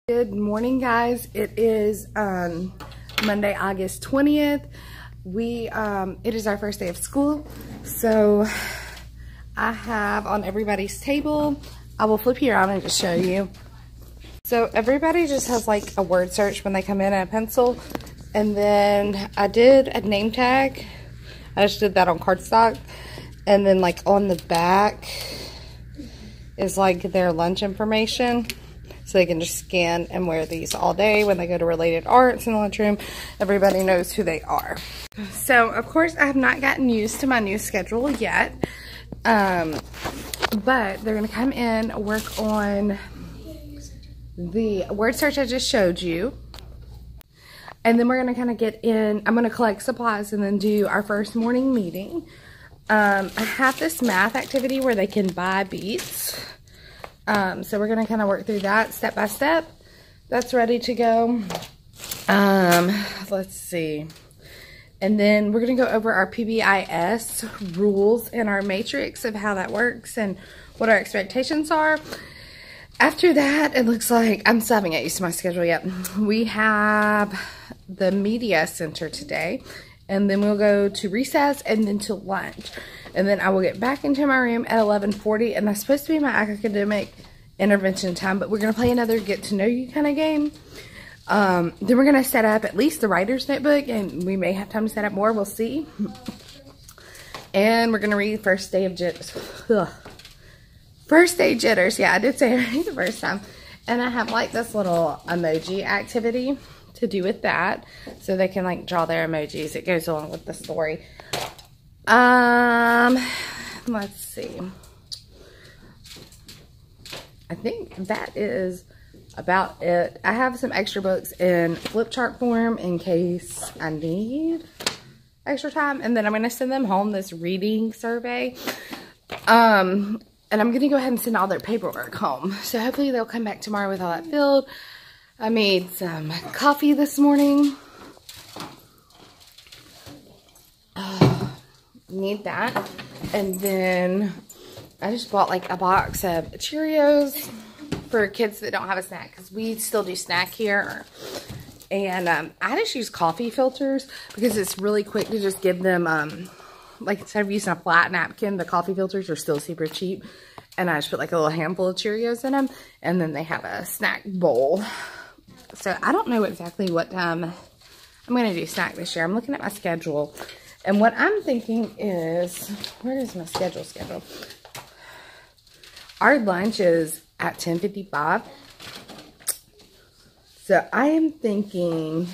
Good morning, guys. It is Monday, August 20th. It is our first day of school. So I have on everybody's table, I will flip you around and just show you. So everybody just has like a word search when they come in and a pencil. And then I did a name tag. I just did that on cardstock. And then like on the back is like their lunch information. So they can just scan and wear these all day when they go to related arts in the lunchroom. Everybody knows who they are. So, of course, I have not gotten used to my new schedule yet. But they're going to come in, work on the word search I just showed you. And then we're going to kind of get in. I'm going to collect supplies and then do our first morning meeting. I have this math activity where they can buy beats. So we're going to kind of work through that step by step. That's ready to go. Let's see. And then we're going to go over our PBIS rules and our matrix of how that works and what our expectations are. After that, it looks like I'm still haven't got used to my schedule yet. We have the media center today. And then we'll go to recess and then to lunch. And then I will get back into my room at 11:40. And that's supposed to be my academic intervention time. But we're going to play another get to know you kind of game. Then we're going to set up at least the writer's notebook. And we may have time to set up more. We'll see. And we're going to read First Day of Jitters. First Day Jitters. Yeah, I did say it right the first time. And I have like this little emoji activity to do with that, so they can like draw their emojis. It goes along with the story. Let's see. I think that is about it. I have some extra books in flip chart form in case I need extra time, and then I'm gonna send them home this reading survey. And I'm gonna go ahead and send all their paperwork home. So hopefully they'll come back tomorrow with all that filled. I made some coffee this morning. Need that. And then I just bought like a box of Cheerios for kids that don't have a snack, because we still do snack here. And I just use coffee filters because it's really quick to just give them, like instead of using a flat napkin, the coffee filters are still super cheap. And I just put like a little handful of Cheerios in them. And then they have a snack bowl. So I don't know exactly what time I'm going to do snack this year. I'm looking at my schedule. And what I'm thinking is, where is my schedule? Our lunch is at 10:55. So I am thinking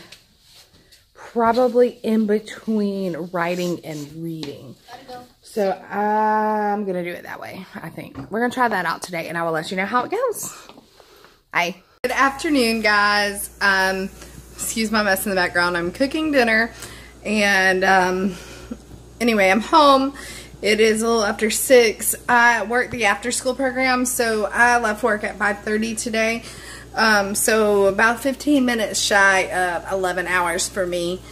probably in between writing and reading. So I'm going to do it that way, I think. We're going to try that out today, and I will let you know how it goes. Bye. Good afternoon, guys. Excuse my mess in the background. I'm cooking dinner, and anyway, I'm home. It is a little after 6. I work the after school program, so I left work at 5:30 today. So about 15 minutes shy of 11 hours for me.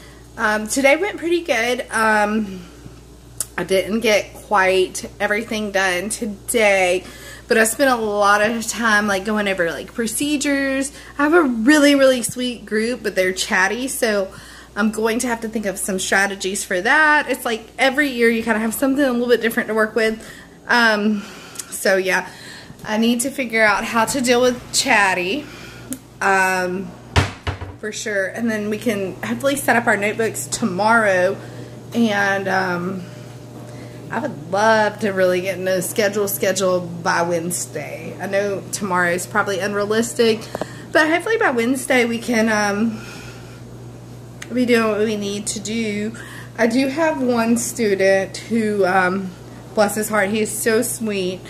Today went pretty good. I didn't get quite everything done today, but I spent a lot of time like going over like procedures. I have a really, really sweet group, but they're chatty, so I'm going to have to think of some strategies for that. It's like every year you kind of have something a little bit different to work with. So yeah, I need to figure out how to deal with chatty for sure. And then we can hopefully set up our notebooks tomorrow. And I would love to really get in a schedule by Wednesday. I know tomorrow is probably unrealistic, but hopefully by Wednesday we can be doing what we need to do. I do have one student who, bless his heart, he is so sweet,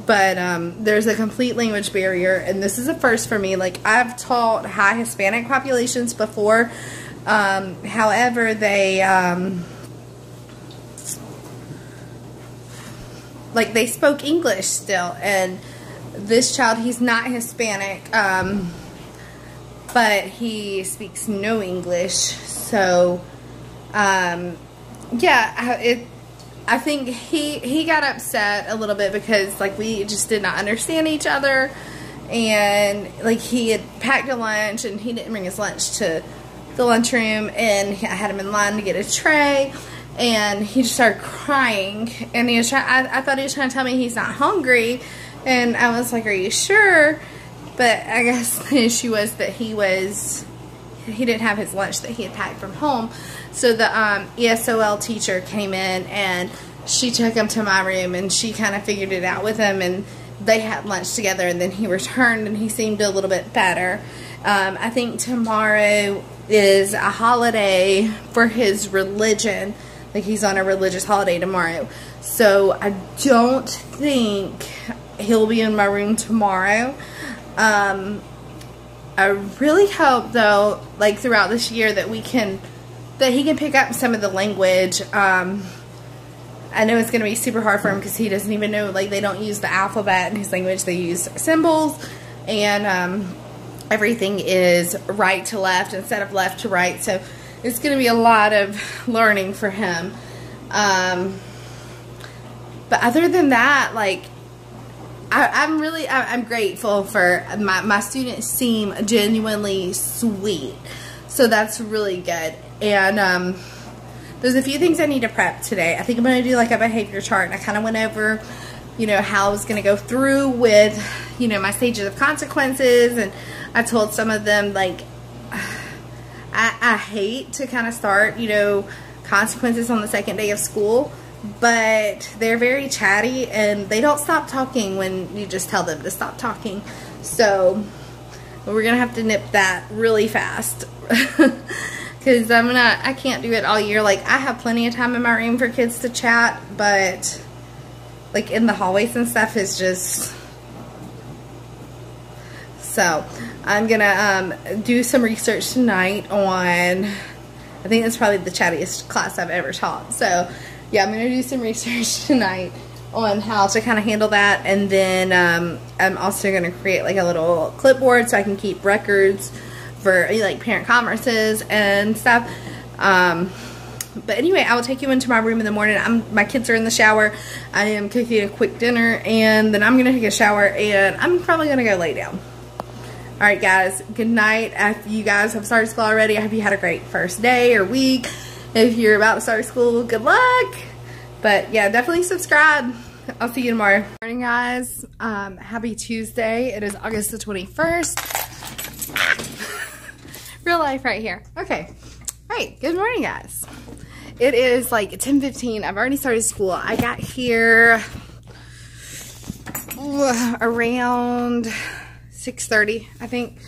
but there's a complete language barrier, and this is a first for me. Like, I've taught high Hispanic populations before, however, they spoke English still, and this child, he's not Hispanic, but he speaks no English, so, yeah, I think he got upset a little bit because, like, we just did not understand each other, and like he had packed a lunch and he didn't bring his lunch to the lunchroom, and I had him in line to get a tray, and he just started crying, and he was trying, I thought he was trying to tell me he's not hungry, and I was like, are you sure? But I guess the issue was that he didn't have his lunch that he had packed from home. So the ESOL teacher came in, and she took him to my room, and she kind of figured it out with him, and they had lunch together, and then he returned, and he seemed a little bit better. I think tomorrow is a holiday for his religion. Like, he's on a religious holiday tomorrow. So I don't think he'll be in my room tomorrow. I really hope, though, like throughout this year, that he can pick up some of the language. I know it's going to be super hard for him because he doesn't even know, like, they don't use the alphabet in his language. They use symbols, and everything is right to left instead of left to right. So it's going to be a lot of learning for him. But other than that, like, I'm grateful for my students seem genuinely sweet. So that's really good. And there's a few things I need to prep today. I think I'm going to do like a behavior chart, and I kind of went over, you know, how I was going to go through with, you know, my stages of consequences, and I told some of them, like, I hate to kind of start, you know, consequences on the second day of school, but they're very chatty, and they don't stop talking when you just tell them to stop talking. So we're going to have to nip that really fast. Because I can't do it all year. Like, I have plenty of time in my room for kids to chat, but like in the hallways and stuff is just... So I'm gonna do some research tonight on, I think that's probably the chattiest class I've ever taught. So yeah, I'm gonna do some research tonight on how to kind of handle that, and then I'm also gonna create like a little clipboard so I can keep records for like parent conferences and stuff. But anyway, I will take you into my room in the morning. My kids are in the shower. I am cooking a quick dinner, and then I'm gonna take a shower, and I'm probably gonna go lay down. All right, guys, good night. If you guys have started school already, I hope you had a great first day or week. If you're about to start school, good luck. But yeah, definitely subscribe. I'll see you tomorrow. Good morning, guys. Happy Tuesday. It is August the 21st. Real life right here. Okay. All right. Good morning, guys. It is like 10:15. I've already started school. I got here around 6:30, I think.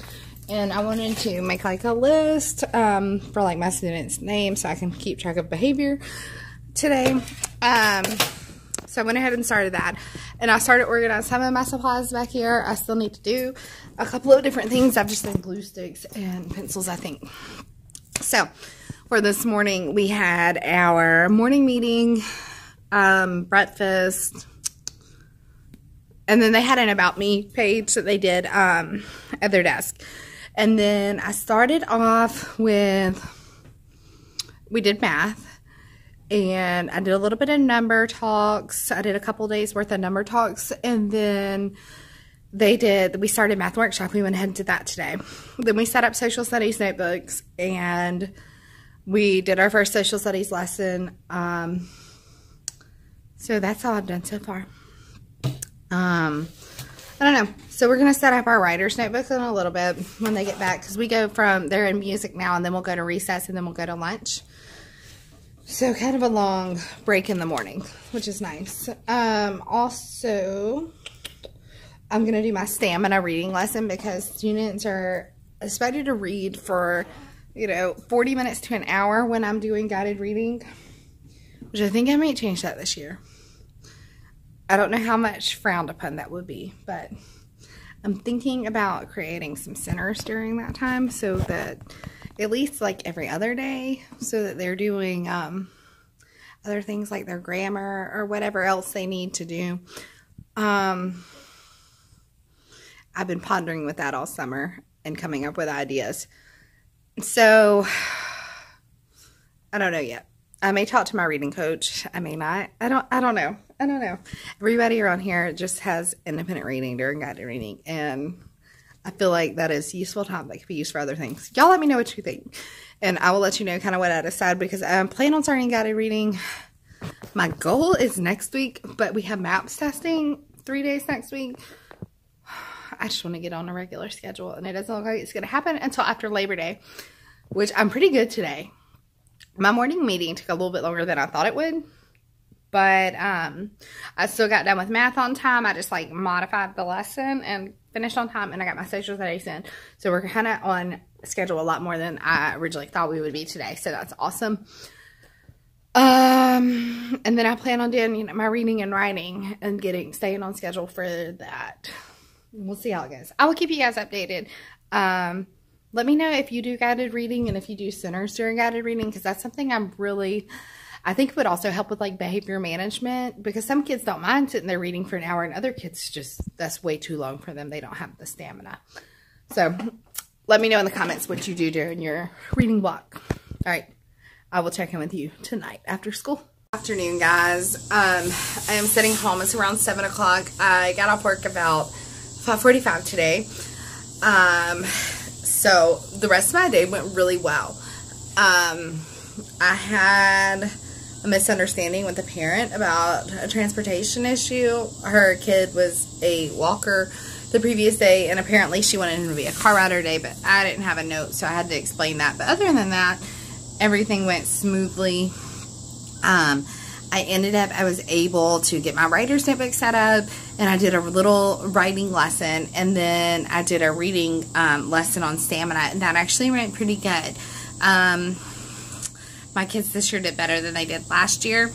And I wanted to make like a list for like my students' names so I can keep track of behavior today. So I went ahead and started that. And I started organizing some of my supplies back here. I still need to do a couple of different things. I've just done glue sticks and pencils, I think. So for this morning, we had our morning meeting, breakfast, and then they had an About Me page that they did at their desk. And then I started off with, we did math. And I did a little bit of number talks. I did a couple days worth of number talks. And then we started math workshop. We went ahead and did that today. Then we set up social studies notebooks. And we did our first social studies lesson. So that's all I've done so far. I don't know. So we're going to set up our writer's notebook in a little bit when they get back. Because we go from, they're in music now. And then we'll go to recess. And then we'll go to lunch. So kind of a long break in the morning, which is nice. Also, I'm going to do my stamina reading lesson because students are expected to read for, 40 minutes to an hour when I'm doing guided reading, which I think I might change that this year. I don't know how much frowned upon that would be, but I'm thinking about creating some centers during that time so that at least like every other day, so that they're doing other things like their grammar or whatever else they need to do. I've been pondering with that all summer and coming up with ideas. So I don't know yet. I may talk to my reading coach. I may not. I don't know. Everybody around here just has independent reading during guided reading, and I feel like that is useful time that could be used for other things. Y'all let me know what you think. And I will let you know kind of what I decide, because I'm planning on starting guided reading. My goal is next week, but we have MAPS testing 3 days next week. I just want to get on a regular schedule, and it doesn't look like it's going to happen until after Labor Day, which I'm pretty good today. My morning meeting took a little bit longer than I thought it would, but I still got done with math on time. I just like modified the lesson and finished on time, and I got my social studies in. So we're kind of on schedule a lot more than I originally thought we would be today. So that's awesome. And then I plan on doing, you know, my reading and writing and staying on schedule for that. We'll see how it goes. I will keep you guys updated. Let me know if you do guided reading and if you do centers during guided reading, because that's something I think would also help with like behavior management, because some kids don't mind sitting there reading for an hour, and other kids that's way too long for them. They don't have the stamina. So let me know in the comments what you do during your reading block. All right. I will check in with you tonight after school. Afternoon, guys. I am sitting home. It's around 7 o'clock. I got off work about 5:45 today. So the rest of my day went really well. I had a misunderstanding with a parent about a transportation issue. Her kid was a walker the previous day, and apparently she wanted him to be a car rider today, but I didn't have a note, so I had to explain that. But other than that, everything went smoothly. I was able to get my writer's notebook set up, and I did a little writing lesson, and then I did a reading lesson on stamina, and that actually went pretty good. My kids this year did better than they did last year.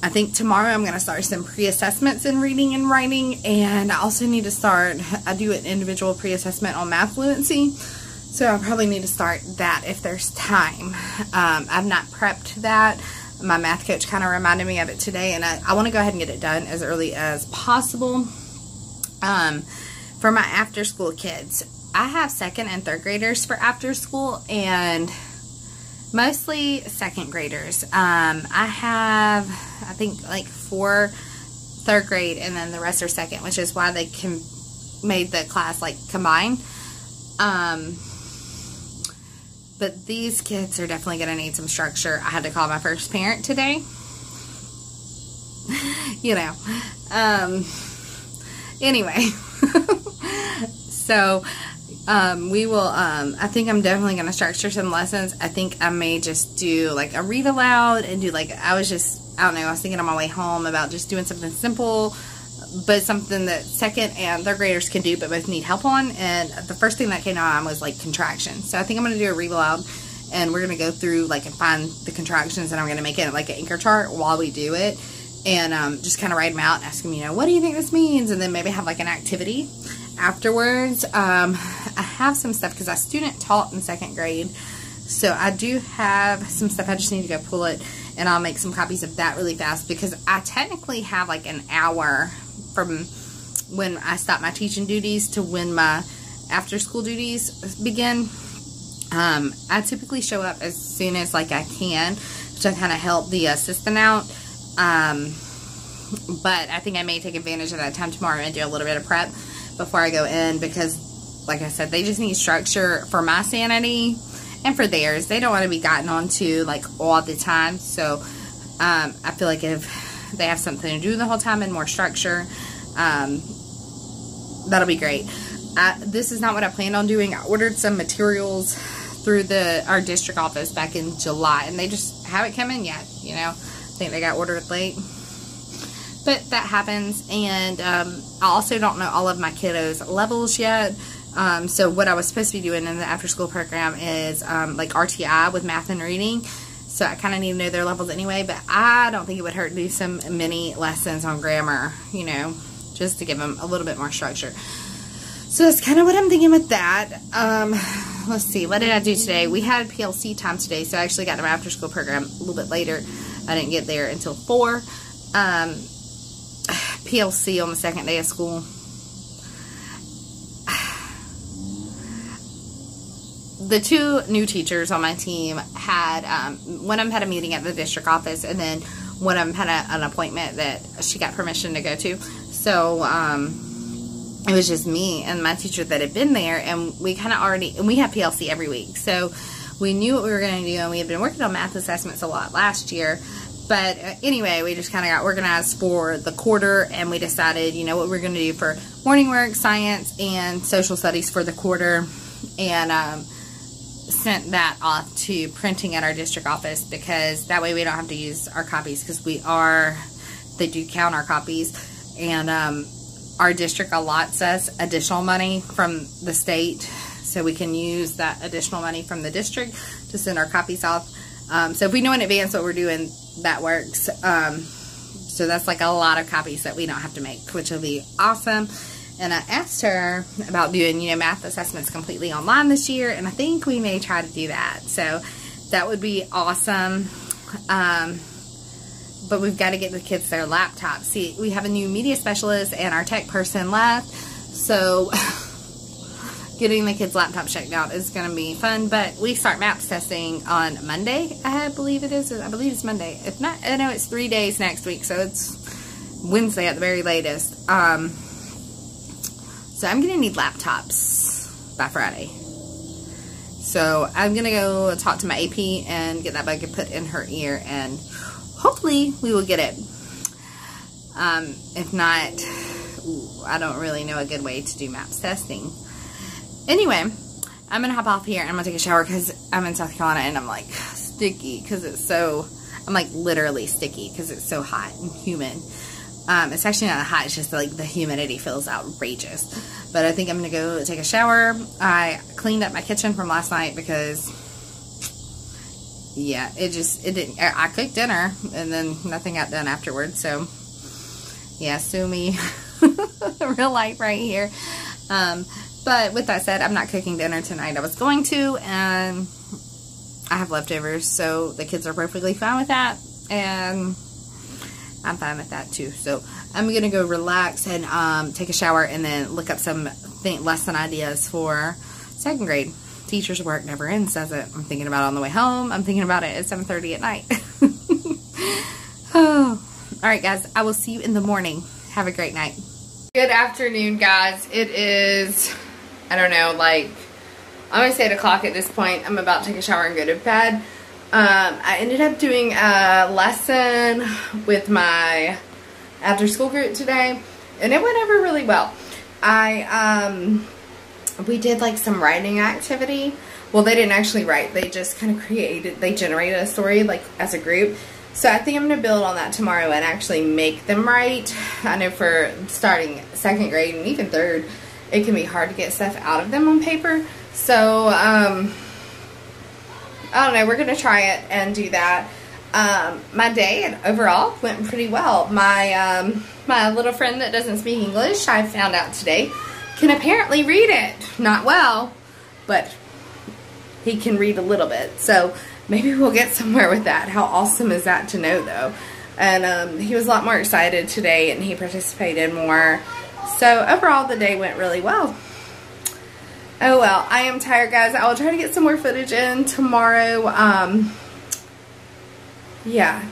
I think tomorrow I'm going to start some pre-assessments in reading and writing, and I also need to I do an individual pre-assessment on math fluency. So I probably need to start that if there's time. I've not prepped that. My math coach kind of reminded me of it today, and I want to go ahead and get it done as early as possible. For my after school kids, I have 2nd and 3rd graders for after school, and mostly 2nd graders. I have, I think, like 4 3rd grade, and then the rest are 2nd, which is why they made the class like combined. But these kids are definitely going to need some structure. I had to call my first parent today. You know. Anyway. So, we will, I think I'm definitely going to structure some lessons. I think I may just do like a read aloud and do like, I don't know, I was thinking on my way home about just doing something simple, but something that 2nd and 3rd graders can do but both need help on. And the first thing that came to mind was like contractions. So I think I'm going to do a read aloud, and we're going to go through like and find the contractions, and I'm going to make it like an anchor chart while we do it, and just kind of write them out and ask them, you know, what do you think this means? And then maybe have like an activity afterwards. I have some stuff because I student taught in 2nd grade, so I do have some stuff. I just need to go pull it, and I'll make some copies of that really fast, because I technically have like an hour from when I stop my teaching duties to when my after school duties begin. I typically show up as soon as like I can to kind of help the assistant out, but I think I may take advantage of that time tomorrow and do a little bit of prep before I go in, because like I said, they just need structure for my sanity and for theirs. They don't want to be gotten onto like all the time, so I feel like if they have something to do the whole time and more structure, that'll be great. This is not what I planned on doing. I ordered some materials through our district office back in July, and they just haven't come in yet. You know, I think they got ordered late, but that happens. And I also don't know all of my kiddos' levels yet. So what I was supposed to be doing in the after school program is like RTI with math and reading. So I kind of need to know their levels anyway, but I don't think it would hurt to do some mini lessons on grammar, you know, just to give them a little bit more structure. So that's kind of what I'm thinking with that. Let's see, what did I do today? We had PLC time today, so I actually got to my after school program a little bit later. I didn't get there until 4. PLC on the 2nd day of school. The 2 new teachers on my team had, one of them had a meeting at the district office, and then one of them had an appointment that she got permission to go to. So, it was just me and my teacher that had been there, and we kind of already, and we have PLC every week, so we knew what we were going to do, and we had been working on math assessments a lot last year. But anyway, we just kind of got organized for the quarter, and we decided, you know, what we're going to do for morning work, science, and social studies for the quarter, and sent that off to printing at our district office, because that way we don't have to use our copies, because they do count our copies, and our district allots us additional money from the state, so we can use that additional money from the district to send our copies off. So if we know in advance what we're doing, that works. So that's like a lot of copies that we don't have to make, which will be awesome. And I asked her about doing, you know, math assessments completely online this year, and I think we may try to do that. So that would be awesome. But we've got to get the kids their laptops. See, we have a new media specialist and our tech person left, so getting the kids' laptops checked out is going to be fun. But we start MAPS testing on Monday, I believe it is. I believe it's Monday. If not, I know it's 3 days next week, so it's Wednesday at the very latest. So I'm going to need laptops by Friday. So I'm going to go talk to my AP and get that bug put in her ear, and hopefully we will get it. If not, I don't really know a good way to do MAPS testing. Anyway, I'm going to hop off here and I'm going to take a shower because I'm in South Carolina and I'm like sticky because it's so, I'm like literally sticky because it's so hot and humid. It's actually not hot, it's just like the humidity feels outrageous. But I think I'm going to go take a shower. I cleaned up my kitchen from last night because, yeah, I cooked dinner and then nothing got done afterwards. So, yeah, sue me. Real life right here. But with that said, I'm not cooking dinner tonight. I was going to, and I have leftovers, so the kids are perfectly fine with that, and I'm fine with that too. So I'm going to go relax and take a shower and then look up some lesson ideas for 2nd grade. Teacher's work never ends, does it? I'm thinking about it on the way home. I'm thinking about it at 7:30 at night. Oh. Alright guys, I will see you in the morning. Have a great night. Good afternoon guys. It is, I don't know, like almost 8 o'clock at this point. I'm about to take a shower and go to bed. I ended up doing a lesson with my after school group today, and it went over really well. We did like some writing activity. Well, they didn't actually write, they just kind of generated a story like as a group. So I think I'm going to build on that tomorrow and actually make them write. I know for starting 2nd grade and even 3rd, it can be hard to get stuff out of them on paper. So, I don't know, we're going to try it and do that. My day overall went pretty well. My little friend that doesn't speak English, I found out today, can apparently read it. Not well, but he can read a little bit. So maybe we'll get somewhere with that. How awesome is that to know, though? And he was a lot more excited today, and he participated more. So overall, the day went really well. Oh well, I am tired, guys. I will try to get some more footage in tomorrow. Yeah.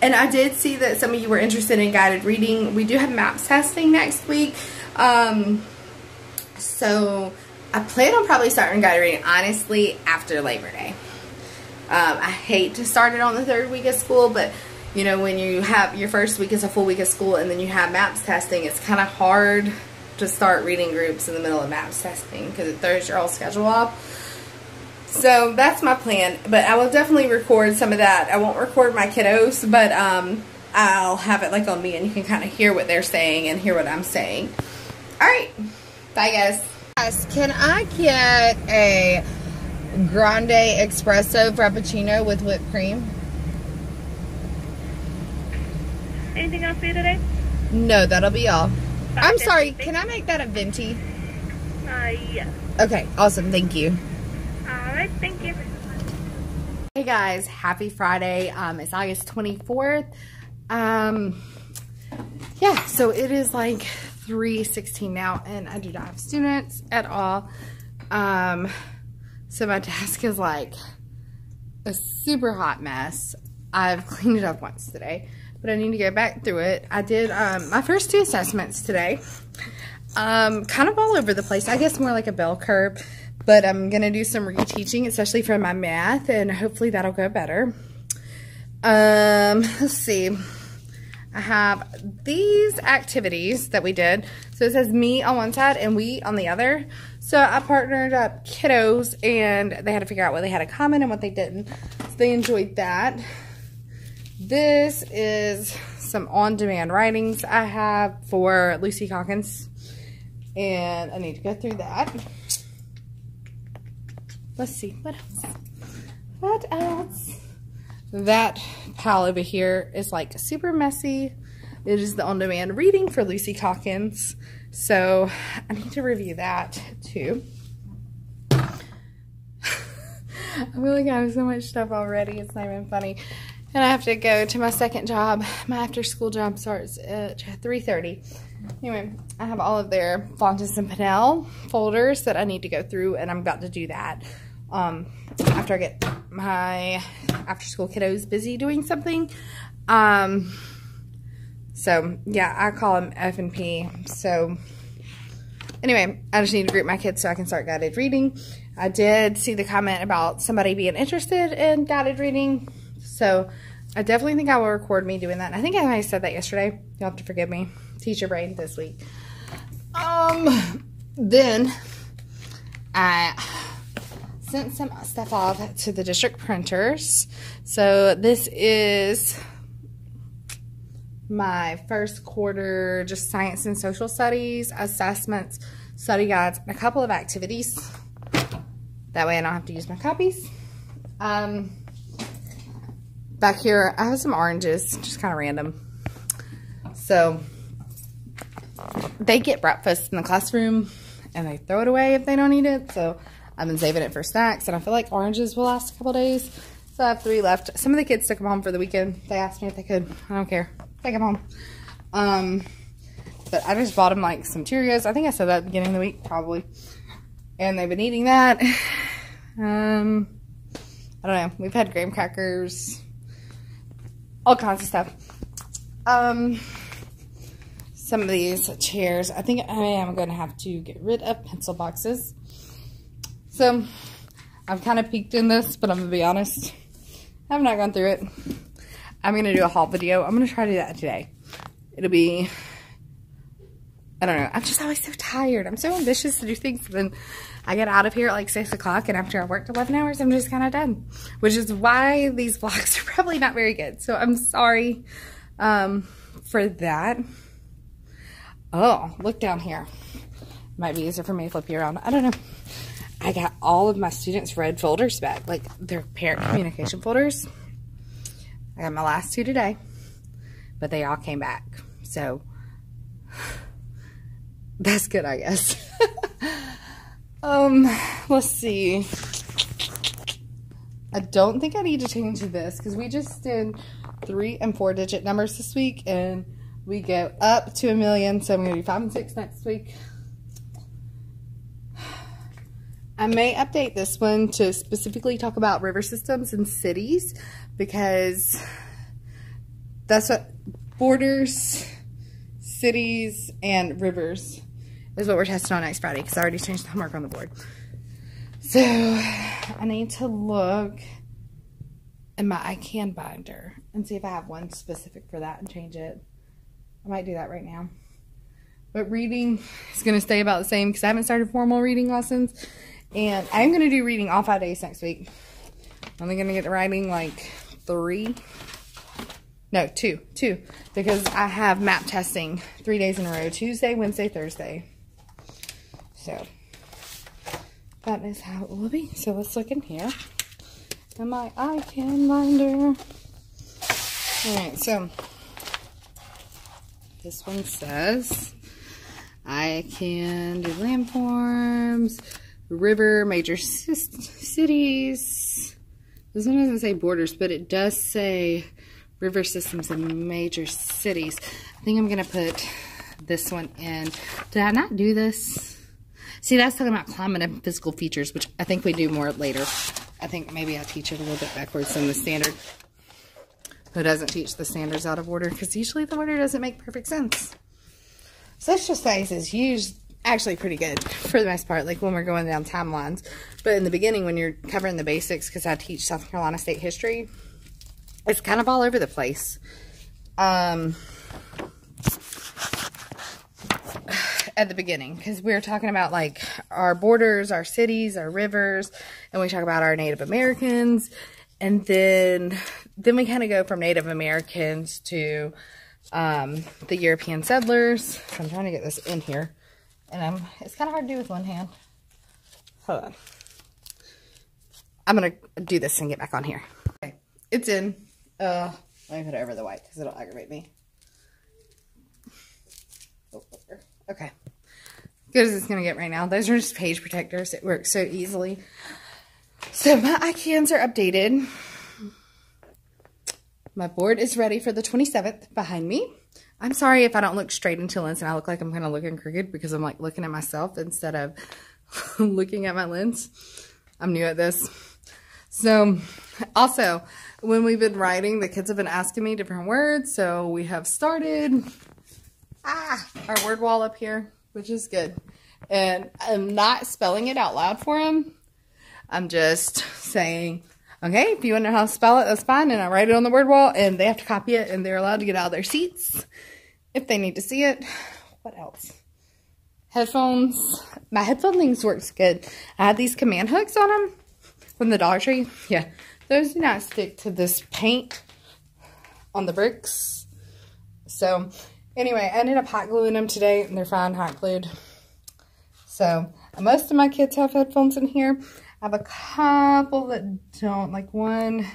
And I did see that some of you were interested in guided reading. We do have MAPS testing next week. So I plan on probably starting guided reading, honestly, after Labor Day. I hate to start it on the 3rd week of school, but you know, when you have your first week is a full week of school and then you have MAPS testing, it's kind of hard to start reading groups in the middle of MAPS testing because it throws your whole schedule off. So that's my plan, but I will definitely record some of that. I won't record my kiddos, but I'll have it like on me and you can kind of hear what they're saying and hear what I'm saying. Alright, bye guys. Guys, can I get a grande espresso frappuccino with whipped cream? Anything else for you today? No, that'll be all. I'm sorry, can I make that a venti? Yeah. Okay, awesome, thank you. Alright, thank you. Hey guys, happy Friday. It's August 24th. Yeah, so it is like 3:16 now, and I do not have students at all. So my desk is like a super hot mess. I've cleaned it up once today, but I need to go back through it. I did my first 2 assessments today. Kind of all over the place. I guess more like a bell curve. But I'm going to do some reteaching, especially for my math, and hopefully that'll go better. Let's see. I have these activities that we did. So it says me on one side and we on the other. So I partnered up kiddos, and they had to figure out what they had in common and what they didn't. So they enjoyed that. This is some on-demand writings I have for Lucy Calkins, and I need to go through that. Let's see, what else? What else? That pile over here is like super messy. It is the on-demand reading for Lucy Calkins. So I need to review that too. I feel like I have so much stuff already. It's not even funny. And I have to go to my second job. My after-school job starts at 3:30. Anyway, I have all of their Fontes and Pinnell folders that I need to go through, and I'm about to do that after I get my after-school kiddos busy doing something. So, yeah, I call them F and P. So, anyway, I just need to group my kids so I can start guided reading. I did see the comment about somebody being interested in guided reading. So, I definitely think I will record me doing that. And I think I might have said that yesterday. You'll have to forgive me. Teacher brain this week. Then, I sent some stuff off to the district printers. So, this is my first quarter just science and social studies, assessments, study guides, and a couple of activities. That way I don't have to use my copies. Back here, I have some oranges, just kind of random. So, they get breakfast in the classroom, and they throw it away if they don't eat it. So, I've been saving it for snacks, and I feel like oranges will last a couple days. So, I have 3 left. Some of the kids took them home for the weekend. They asked me if they could. I don't care. Take them home. But I just bought them like some Cheerios. I think I said that at the beginning of the week, probably. And they've been eating that. I don't know. We've had graham crackers. All kinds of stuff. Some of these chairs. I think I am going to have to get rid of pencil boxes. So, I've kind of peeked in this, but I'm going to be honest. I've not gone through it. I'm going to do a haul video. I'm going to try to do that today. It'll be, I don't know. I'm just always so tired. I'm so ambitious to do things. And then I get out of here at like 6 o'clock. And after I worked 11 hours, I'm just kind of done. Which is why these vlogs are probably not very good. So I'm sorry for that. Oh, look down here. Might be easier for me to flip you around. I don't know. I got all of my students' red folders back. Like their parent communication folders. I got my last 2 today, but they all came back. So, that's good, I guess. Let's see. I don't think I need to change this because we just did 3- and 4-digit numbers this week, and we go up to 1 million. So I'm going to do 5 and 6 next week. I may update this one to specifically talk about river systems and cities, because that's what borders, cities, and rivers is what we're testing on next Friday, because I already changed the homework on the board. So I need to look in my I Can binder and see if I have one specific for that and change it. I might do that right now. But reading is going to stay about the same because I haven't started formal reading lessons. And I'm going to do reading all 5 days next week. I'm only going to get to writing like 2. Because I have map testing 3 days in a row. Tuesday, Wednesday, Thursday. So, that is how it will be. So, let's look in here. And my I Can binder. Alright, so, this one says, I can do landforms, river, major cities. This one doesn't say borders, but it does say river systems and major cities. I think I'm going to put this one in. Did I not do this? See, that's talking about climate and physical features, which I think we do more later. I think maybe I teach it a little bit backwards than the standard. Who doesn't teach the standards out of order? Because usually the order doesn't make perfect sense. So let's just say it says use actually pretty good for the most part, like when we're going down timelines. But in the beginning, when you're covering the basics, because I teach South Carolina State history, it's kind of all over the place. At the beginning, because we were talking about like our borders, our cities, our rivers, and we talk about our Native Americans, and then we kind of go from Native Americans to the European settlers. So I'm trying to get this in here, and it's kind of hard to do with one hand. Hold on. I'm gonna do this and get back on here. Okay, it's in. Let me put it over the white because it'll aggravate me. Okay, good as it's gonna get right now. Those are just page protectors. It works so easily. So my icons are updated. My board is ready for the 27th behind me. I'm sorry if I don't look straight into lens and I look like I'm kind of looking crooked because I'm like looking at myself instead of looking at my lens. I'm new at this. So also, when we've been writing, the kids have been asking me different words. So we have started our word wall up here, which is good. And I'm not spelling it out loud for them. I'm just saying, okay, if you want to know how to spell it, that's fine. And I write it on the word wall, and they have to copy it, and they're allowed to get out of their seats if they need to see it. What else? Headphones. My headphone things works good. I had these command hooks on them from the Dollar Tree. Yeah, those do not stick to this paint on the bricks. So anyway, I ended up hot gluing them today, and they're fine hot glued. So most of my kids have headphones in here. I have a couple that don't, like 1,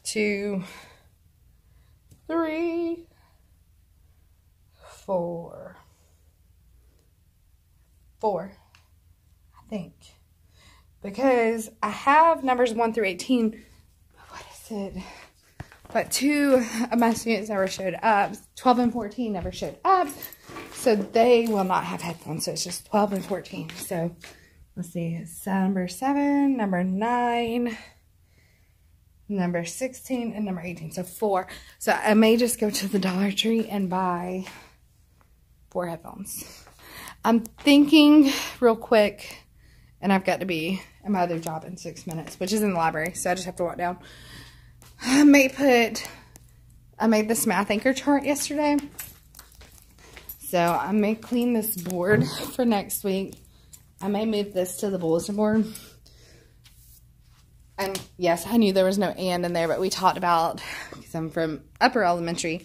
2, 3, 4, I think. Because I have numbers 1 through 18. What is it? But 2 of my students never showed up. 12 and 14 never showed up. So they will not have headphones. So it's just 12 and 14. So let's see. It's number 7, number 9, number 16, and number 18. So 4. So I may just go to the Dollar Tree and buy 4 headphones. I'm thinking real quick, and I've got to be at my other job in 6 minutes, which is in the library. So I just have to walk down. I made this math anchor chart yesterday. So I may clean this board for next week. I may move this to the bulletin board. And yes, I knew there was no and in there, but we talked about, because I'm from upper elementary,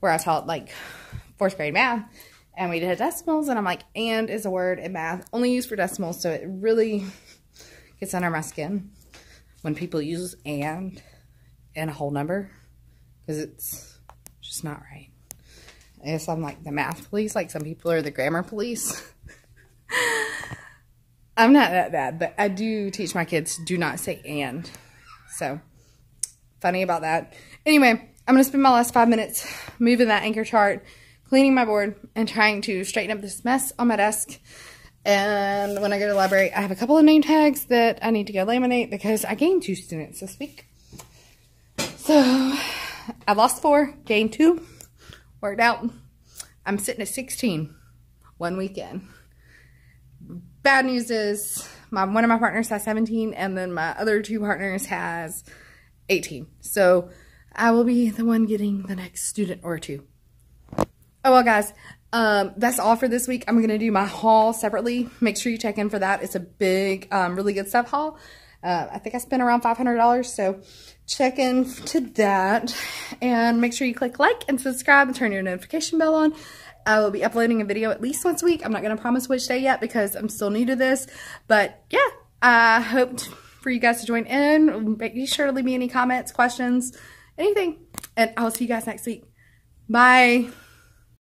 where I taught like 4th grade math, and we did decimals, and I'm like, and is a word in math only used for decimals, so it really gets under my skin when people use and a whole number, because it's just not right. I guess I'm like the math police, like some people are the grammar police. I'm not that bad, but I do teach my kids do not say and. So, funny about that. Anyway, I'm going to spend my last 5 minutes moving that anchor chart, cleaning my board, and trying to straighten up this mess on my desk. And when I go to the library, I have a couple of name tags that I need to go laminate because I gained 2 students this week. So, I lost 4, gained 2. Worked out. I'm sitting at 16 one weekend. Bad news is one of my partners has 17, and then my other 2 partners has 18. So I will be the one getting the next student or 2. Oh well, guys, that's all for this week. I'm going to do my haul separately. Make sure you check in for that. It's a big, really good stuff haul. I think I spent around $500, so check in to that, and make sure you click like and subscribe and turn your notification bell on. I will be uploading a video at least once a week. I'm not going to promise which day yet because I'm still new to this, but yeah, I hope for you guys to join in. Be sure to leave me any comments, questions, anything, and I'll see you guys next week. Bye.